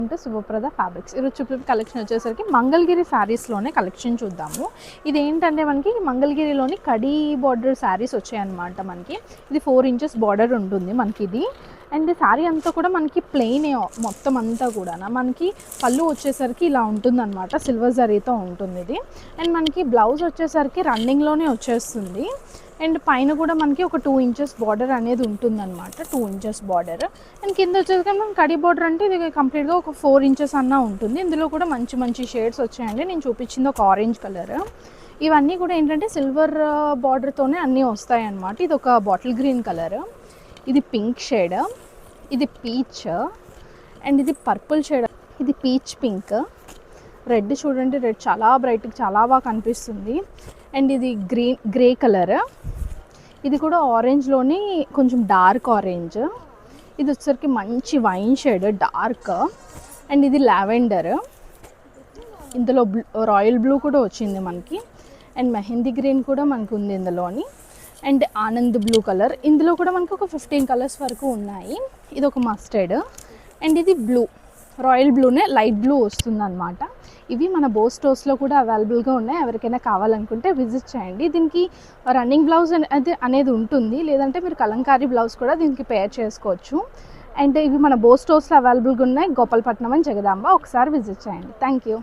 అంటే శుభప్రద ఫ్యాబ్రిక్స్ ఈరోజు చూపే కలెక్షన్ వచ్చేసరికి మంగళగిరి శారీస్లోనే కలెక్షన్ చూద్దాము. ఇది ఏంటంటే మనకి మంగళగిరిలోని కడీ బార్డర్ శారీస్ వచ్చాయన్నమాట. మనకి ఇది 4 ఇంచెస్ బార్డర్ ఉంటుంది మనకి ఇది. అండ్ శారీ అంతా కూడా మనకి ప్లెయిన్ మొత్తం అంతా కూడా మనకి పళ్ళు వచ్చేసరికి ఇలా ఉంటుందన్నమాట. సిల్వర్ జరీతో ఉంటుంది ఇది. అండ్ మనకి బ్లౌజ్ వచ్చేసరికి రన్నింగ్లోనే వచ్చేస్తుంది. అండ్ పైన కూడా మనకి ఒక 2 ఇంచెస్ బార్డర్ అనేది ఉంటుందన్నమాట. 2 ఇంచెస్ బార్డర్. అండ్ కింద వచ్చేసరికి మనం కడీ బార్డర్ అంటే ఇది కంప్లీట్గా ఒక 4 ఇంచెస్ అన్నా ఉంటుంది. ఇందులో కూడా మంచి మంచి షేడ్స్ వచ్చాయండి. నేను చూపించింది ఒక ఆరెంజ్ కలర్. ఇవన్నీ కూడా ఏంటంటే సిల్వర్ బార్డర్తోనే అన్నీ వస్తాయి అన్నమాట. ఇది ఒక బాటిల్ గ్రీన్ కలర్, ఇది పింక్ షేడ్, ఇది పీచ్, అండ్ ఇది పర్పుల్ షేడ్, ఇది పీచ్ పింక్, రెడ్ చూడండి, రెడ్ చాలా బ్రైట్గా చాలా బాగా కనిపిస్తుంది. అండ్ ఇది గ్రే కలర్, ఇది కూడా ఆరెంజ్లోని కొంచెం డార్క్ ఆరెంజ్, ఇది వచ్చేసరికి మంచి వైన్ షేడ్ డార్క్, అండ్ ఇది లావెండర్, ఇందులో రాయల్ బ్లూ కూడా వచ్చింది మనకి, అండ్ మెహందీ గ్రీన్ కూడా మనకు ఉంది ఇందులోని, అండ్ ఆనంద్ బ్లూ కలర్. ఇందులో కూడా మనకు ఒక 15 కలర్స్ వరకు ఉన్నాయి. ఇది ఒక మస్టర్డ్, అండ్ ఇది బ్లూ, రాయల్ బ్లూనే లైట్ బ్లూ వస్తుంది అనమాట. ఇవి మన బో స్టోర్స్లో కూడా అవైలబుల్గా ఉన్నాయి. ఎవరికైనా కావాలనుకుంటే విజిట్ చేయండి. దీనికి రన్నింగ్ బ్లౌజ్ అనేది ఉంటుంది, లేదంటే మీరు కలంకారీ బ్లౌజ్ కూడా దీనికి పేర్ చేసుకోవచ్చు. అండ్ ఇవి మన బో స్టోర్స్లో అవైలబుల్గా ఉన్నాయి. గోపాలపట్నం అండ్ జగదాంబ. ఒకసారి విజిట్ చేయండి. Thank you.